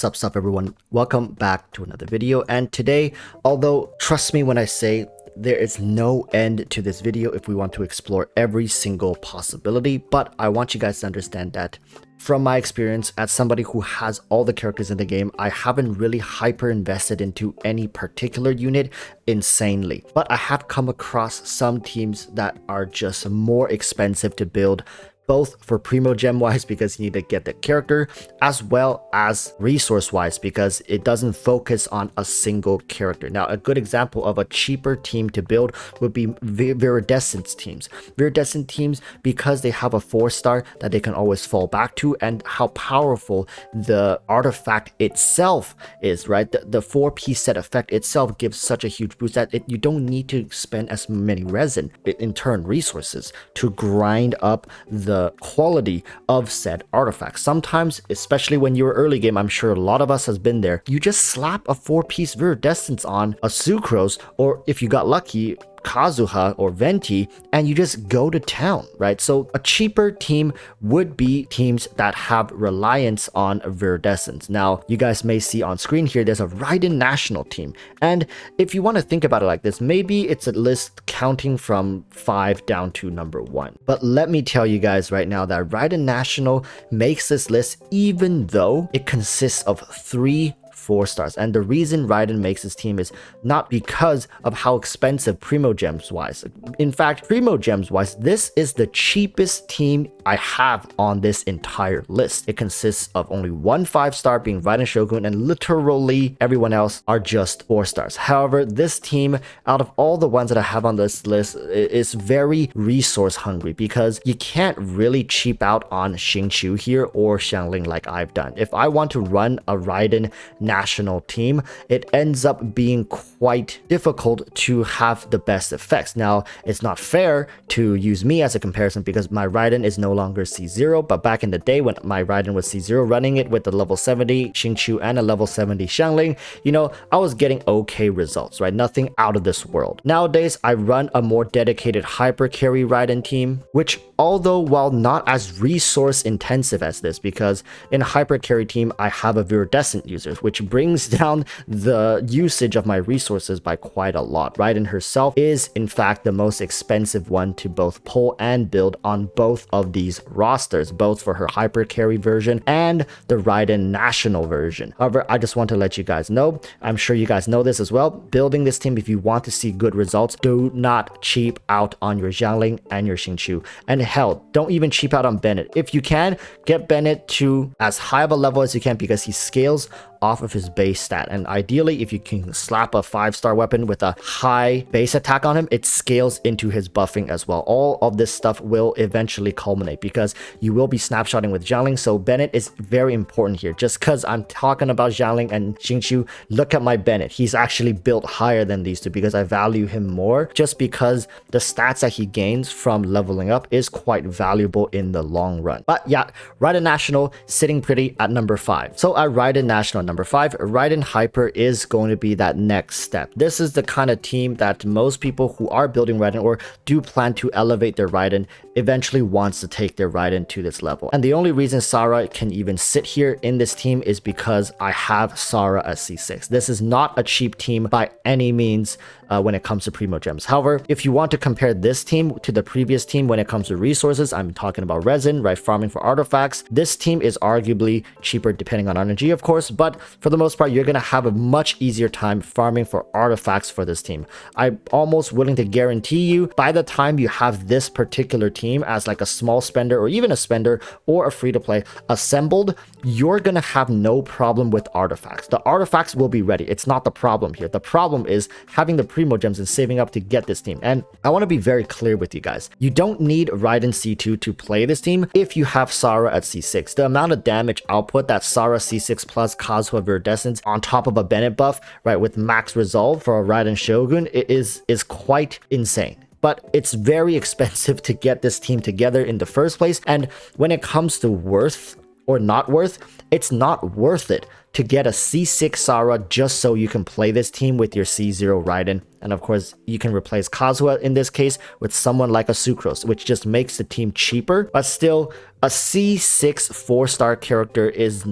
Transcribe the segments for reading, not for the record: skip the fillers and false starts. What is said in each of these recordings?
What's up everyone, welcome back to another video. And today, although trust me when I say there is no end to this video if we want to explore every single possibility, but I want you guys to understand that from my experience as somebody who has all the characters in the game, I haven't really hyper invested into any particular unit insanely, but I have come across some teams that are just more expensive to build, both for Primogem wise because you need to get the character, as well as resource wise because it doesn't focus on a single character. Now, a good example of a cheaper team to build would be Viridescent teams. Viridescent teams, because they have a 4-star that they can always fall back to, and how powerful the artifact itself is, right? The 4-piece set effect itself gives such a huge boost that you don't need to spend as many resin, in turn resources, to grind up the quality of said artifacts. Sometimes, especially when you're early game, I'm sure a lot of us has been there, you just slap a 4-piece Viridescence on a Sucrose, or if you got lucky, Kazuha or Venti, and you just go to town, right? So a cheaper team would be teams that have reliance on Viridescence. Now, you guys may see on screen here, there's a Raiden national team. And if you want to think about it like this, maybe it's a list counting from 5 down to number 1. But let me tell you guys right now that Raiden national makes this list even though it consists of 3 4-stars, and the reason Raiden makes his team is not because of how expensive Primogems wise. In fact, Primogems wise, this is the cheapest team I have on this entire list. It consists of only 1 5-star being Raiden Shogun, and literally everyone else are just 4-stars. However, this team, out of all the ones that I have on this list, is very resource hungry because you can't really cheap out on Xingqiu here or Xiangling like I've done. If I want to run a Raiden national team, it ends up being quite difficult to have the best effects. Now, it's not fair to use me as a comparison because my Raiden is no longer C0, but back in the day when my Raiden was C0, running it with the level 70 Xingqiu and a level 70 Xiangling, you know, I was getting okay results, right? Nothing out of this world. Nowadays, I run a more dedicated hypercarry Raiden team, which although while not as resource intensive as this, because in a hypercarry team, I have a Viridescent user, which brings down the usage of my resources by quite a lot. Raiden herself is in fact the most expensive one to both pull and build on both of these rosters, both for her hypercarry version and the Raiden national version. However, I just want to let you guys know, I'm sure you guys know this as well, building this team, if you want to see good results, do not cheap out on your Xiangling and your Xingqiu. And hell, don't even cheap out on Bennett. If you can, get Bennett to as high of a level as you can because he scales off of his base stat, and ideally if you can slap a 5-star weapon with a high base attack on him, it scales into his buffing as well. All of this stuff will eventually culminate because you will be snapshotting with Xiangling, so Bennett is very important here. Just because I'm talking about Xiangling and Xingqiu, look at my Bennett. He's actually built higher than these two because I value him more, just because the stats that he gains from leveling up is quite valuable in the long run. But yeah, Raiden National sitting pretty at number 5. So at Raiden National number 5, Raiden Hyper is going to be that next step. This is the kind of team that most people who are building Raiden or do plan to elevate their Raiden eventually wants to take their Raiden to this level. And the only reason Sara can even sit here in this team is because I have Sara at C6. This is not a cheap team by any means when it comes to Primogems. However, if you want to compare this team to the previous team when it comes to resources, I'm talking about resin, right? Farming for artifacts. This team is arguably cheaper depending on energy, of course, but for the most part, you're going to have a much easier time farming for artifacts for this team. I'm almost willing to guarantee you by the time you have this particular team as like a small spender or even a spender or a free-to-play assembled, you're going to have no problem with artifacts. The artifacts will be ready. It's not the problem here. The problem is having the Primogems and saving up to get this team. And I want to be very clear with you guys. You don't need Raiden C2 to play this team if you have Sara at C6. The amount of damage output that Sara C6 plus Kazuha Viridescence on top of a Bennett buff, right, with max resolve for a Raiden Shogun is quite insane. But it's very expensive to get this team together in the first place. And when it comes to worth or not worth, it's not worth it to get a C6 Sara just so you can play this team with your C0 Raiden. And of course, you can replace Kazuha in this case with someone like a Sucrose, which just makes the team cheaper. But still, a C6 4-star character is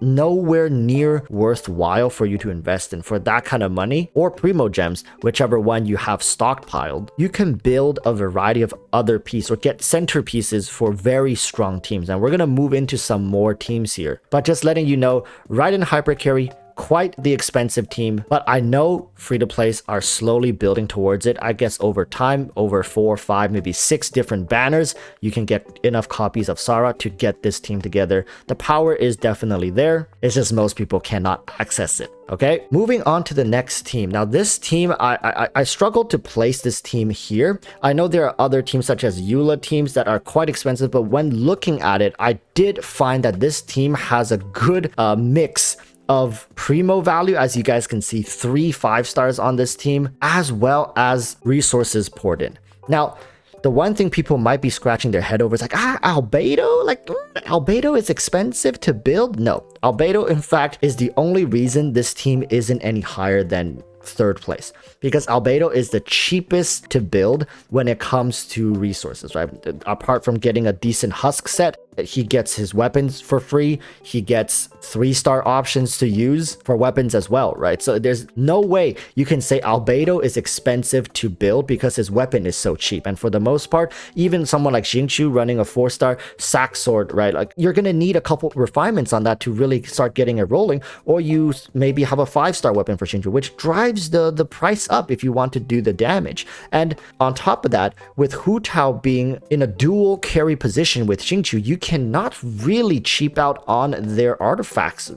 nowhere near worthwhile for you to invest in for that kind of money, or Primogems, whichever one you have stockpiled. You can build a variety of other pieces or get centerpieces for very strong teams. And we're going to move into some more teams here. But just letting you know, Raiden hypercarry, quite the expensive team, but I know free-to-plays are slowly building towards it. I guess over time, over 4, 5, maybe 6 different banners, you can get enough copies of Sara to get this team together. The power is definitely there. It's just most people cannot access it. Okay, moving on to the next team. Now this team, I struggled to place this team here. I know there are other teams such as Eula teams that are quite expensive, but when looking at it, I did find that this team has a good mix of primo value. As you guys can see, 3 5-stars on this team, as well as resources poured in. Now, the one thing people might be scratching their head over is like, Albedo? Like, Albedo is expensive to build? No, Albedo, in fact, is the only reason this team isn't any higher than 3rd place, because Albedo is the cheapest to build when it comes to resources, right? Apart from getting a decent husk set, he gets his weapons for free. He gets 3-star options to use for weapons as well, right? So there's no way you can say Albedo is expensive to build because his weapon is so cheap. And for the most part, even someone like Xingqiu running a 4-star sack sword, right? Like, you're going to need a couple refinements on that to really start getting it rolling. Or you maybe have a 5-star weapon for Xingqiu, which drives the price up if you want to do the damage. And on top of that, with Hu Tao being in a dual carry position with Xingqiu, you cannot really cheap out on their artifacts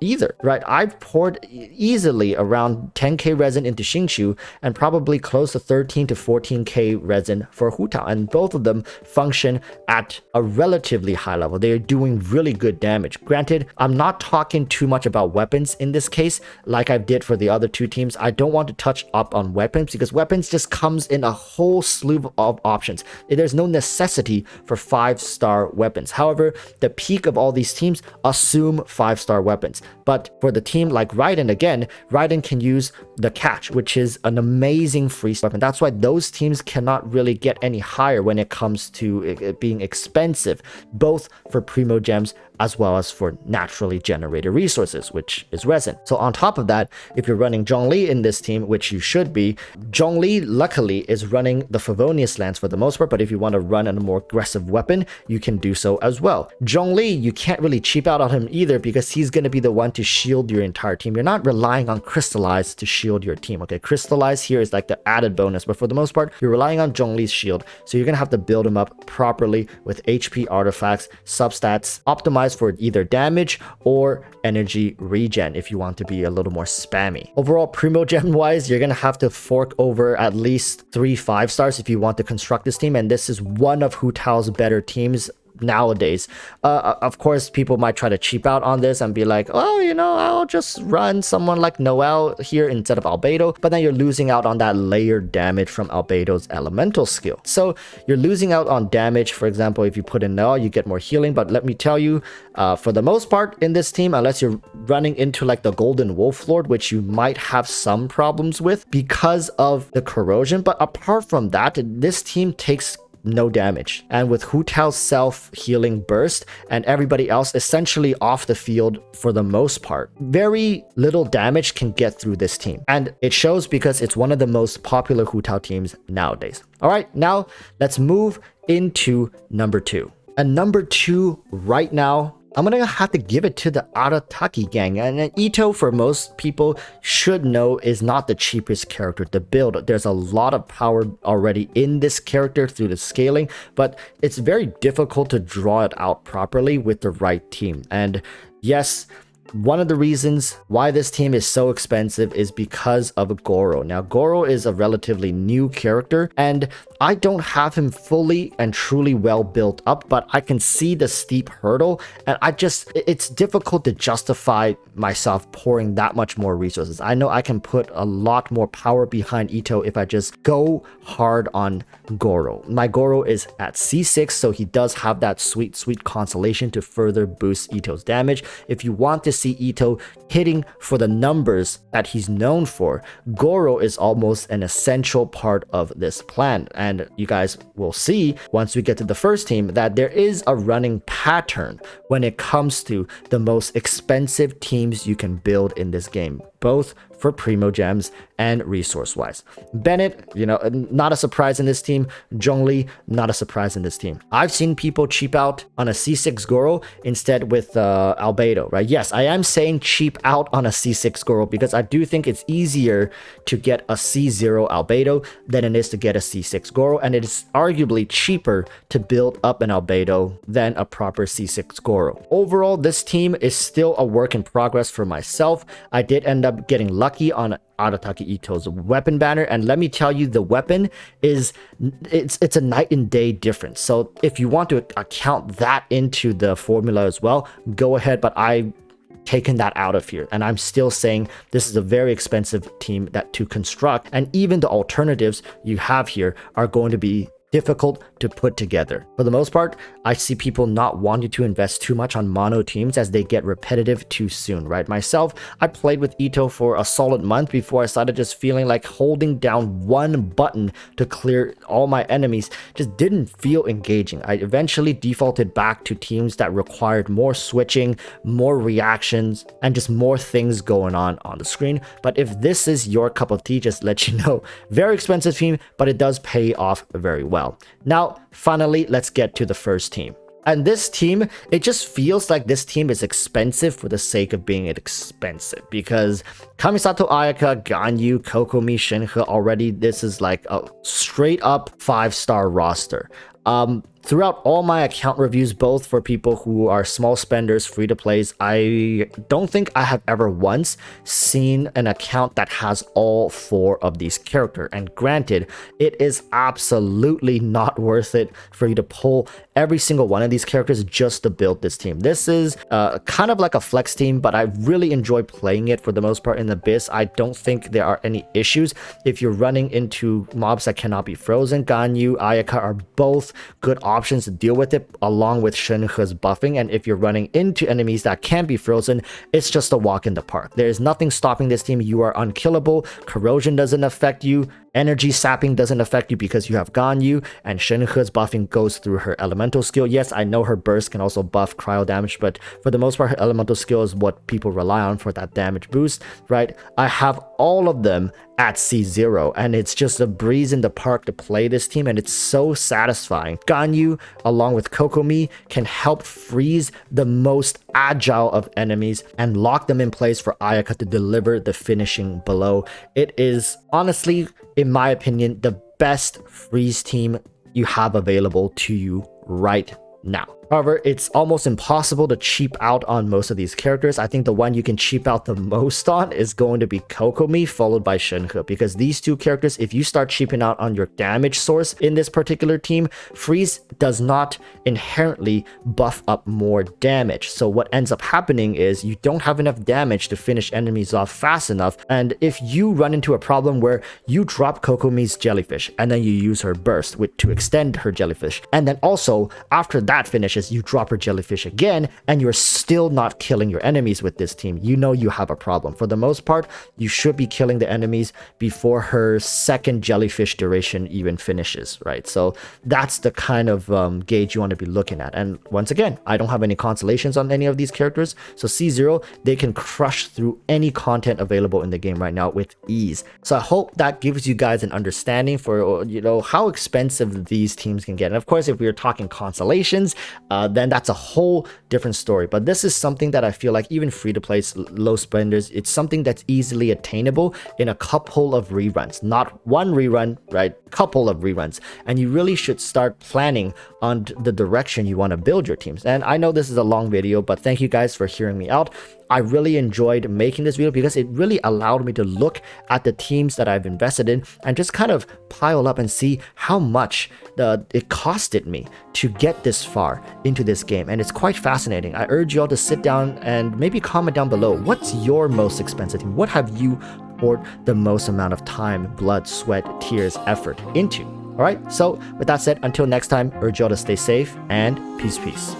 either, right? I've poured easily around 10k resin into Xingqiu and probably close to 13 to 14k resin for Hu Tao, and both of them function at a relatively high level. They're doing really good damage. Granted, I'm not talking too much about weapons in this case like I did for the other 2 teams. I don't want to touch up on weapons because weapons just comes in a whole slew of options. There's no necessity for 5-star weapons. However, the peak of all these teams assume 5-star weapons. But for the team like Raiden, again, Raiden can use the catch, which is an amazing free weapon. That's why those teams cannot really get any higher when it comes to it being expensive, both for Primogems as well as for naturally generated resources, which is resin. So on top of that, if you're running Zhongli in this team, which you should be, Zhongli luckily is running the Favonius lance for the most part, but if you want to run a more aggressive weapon, you can do so as well. Zhongli, you can't really cheap out on him either because he's going to be the one to shield your entire team. You're not relying on Crystallize to shield your team, okay? Crystallize here is like the added bonus, but for the most part, you're relying on Zhongli's shield, so you're going to have to build him up properly with HP artifacts, substats, optimized for either damage or energy regen if you want to be a little more spammy. Overall, Primogem wise, you're gonna have to fork over at least 3 5-stars if you want to construct this team, and this is one of Hu Tao's better teams nowadays. Of course, people might try to cheap out on this and be like, oh, you know, I'll just run someone like Noel here instead of Albedo, but then you're losing out on that layered damage from Albedo's elemental skill. So you're losing out on damage. For example, if you put in Noel, you get more healing, but let me tell you, for the most part in this team, unless you're running into like the Golden Wolf Lord, which you might have some problems with because of the corrosion, but apart from that, this team takes no damage. And with Hu Tao's self-healing burst and everybody else essentially off the field for the most part, very little damage can get through this team. And it shows because it's one of the most popular Hu Tao teams nowadays. All right, now let's move into number 2. And number 2 right now, I'm gonna have to give it to the Arataki gang. And Itto, for most people should know, is not the cheapest character to build. There's a lot of power already in this character through the scaling, but it's very difficult to draw it out properly with the right team. And yes, one of the reasons why this team is so expensive is because of Goro. Now, Goro is a relatively new character, and I don't have him fully and truly well built up, but I can see the steep hurdle, and it's difficult to justify myself pouring that much more resources. I know I can put a lot more power behind Itto if I just go hard on Goro. My Goro is at C6, so he does have that sweet consolation to further boost Itto's damage. If you want to to see Itto hitting for the numbers that he's known for, Goro is almost an essential part of this plan. And you guys will see once we get to the first team that there is a running pattern when it comes to the most expensive teams you can build in this game, both for Primogems and resource-wise. Bennett, not a surprise in this team. Zhongli, not a surprise in this team. I've seen people cheap out on a C6 Goro instead with Albedo, right? Yes, I am saying cheap out on a C6 Goro because I do think it's easier to get a C0 Albedo than it is to get a C6 Goro, and it is arguably cheaper to build up an Albedo than a proper C6 Goro. Overall, this team is still a work in progress for myself. I did end up getting lucky on Arataki Itto's weapon banner, and let me tell you, the weapon is it's a night and day difference. So if you want to account that into the formula as well, go ahead, but I've taken that out of here, and I'm still saying this is a very expensive team to construct, and even the alternatives you have here are going to be difficult to put together. For the most part, I see people not wanting to invest too much on mono teams as they get repetitive too soon, right? Myself, I played with Itto for a solid month before I started just feeling like holding down one button to clear all my enemies just didn't feel engaging. I eventually defaulted back to teams that required more switching, more reactions, and just more things going on the screen. But if this is your cup of tea, just let you know, very expensive team, but it does pay off very well. Now, finally, let's get to the first team. And this team, it just feels like this team is expensive for the sake of being expensive, because Kamisato Ayaka, Ganyu, Kokomi, Shinhe, already this is like a straight up 5-star roster. Throughout all my account reviews, both for people who are small spenders, free to plays, I don't think I have ever once seen an account that has all 4 of these characters. And granted, it is absolutely not worth it for you to pull every single one of these characters just to build this team. This is kind of like a flex team, but I really enjoy playing it for the most part in the Abyss. I don't think there are any issues if you're running into mobs that cannot be frozen. Ganyu, Ayaka are both good options to deal with it, along with Shinhe's buffing. And if you're running into enemies that can be frozen, it's just a walk in the park. There is nothing stopping this team. You are unkillable. Corrosion doesn't affect you. Energy sapping doesn't affect you because you have Ganyu, and Shinhe's buffing goes through her elemental skill. Yes, I know her burst can also buff cryo damage, but for the most part, her elemental skill is what people rely on for that damage boost, right? I have all of them at C0, and it's just a breeze in the park to play this team, and it's so satisfying. Ganyu, along with Kokomi, can help freeze the most agile of enemies and lock them in place for Ayaka to deliver the finishing blow. It is honestly, in my opinion, the best freeze team you have available to you right now. However, it's almost impossible to cheap out on most of these characters. I think the one you can cheap out the most on is going to be Kokomi, followed by Shinhe, because these two characters, if you start cheaping out on your damage source in this particular team, freeze does not inherently buff up more damage. So what ends up happening is you don't have enough damage to finish enemies off fast enough. And if you run into a problem where you drop Kokomi's jellyfish and then you use her burst to extend her jellyfish, and then also after that finishes, you drop her jellyfish again, and you're still not killing your enemies with this team, you know you have a problem. For the most part, you should be killing the enemies before her second jellyfish duration even finishes, right? So that's the kind of gauge you want to be looking at. And once again, I don't have any consolations on any of these characters, so C0, they can crush through any content available in the game right now with ease. So I hope that gives you guys an understanding for, how expensive these teams can get. And of course, if we're talking consolations, then that's a whole different story. But this is something that I feel like even free-to-play low spenders, it's something that's easily attainable in a couple of reruns. Not one rerun, right? Couple of reruns. And you really should start planning on the direction you want to build your teams. And I know this is a long video, but thank you guys for hearing me out. I really enjoyed making this video because it really allowed me to look at the teams that I've invested in and just kind of pile up and see how much it costed me to get this far into this game. And it's quite fascinating. I urge you all to sit down and maybe comment down below. What's your most expensive team? What have you poured the most amount of time, blood, sweat, tears, effort into? All right. So with that said, until next time, urge you all to stay safe and peace.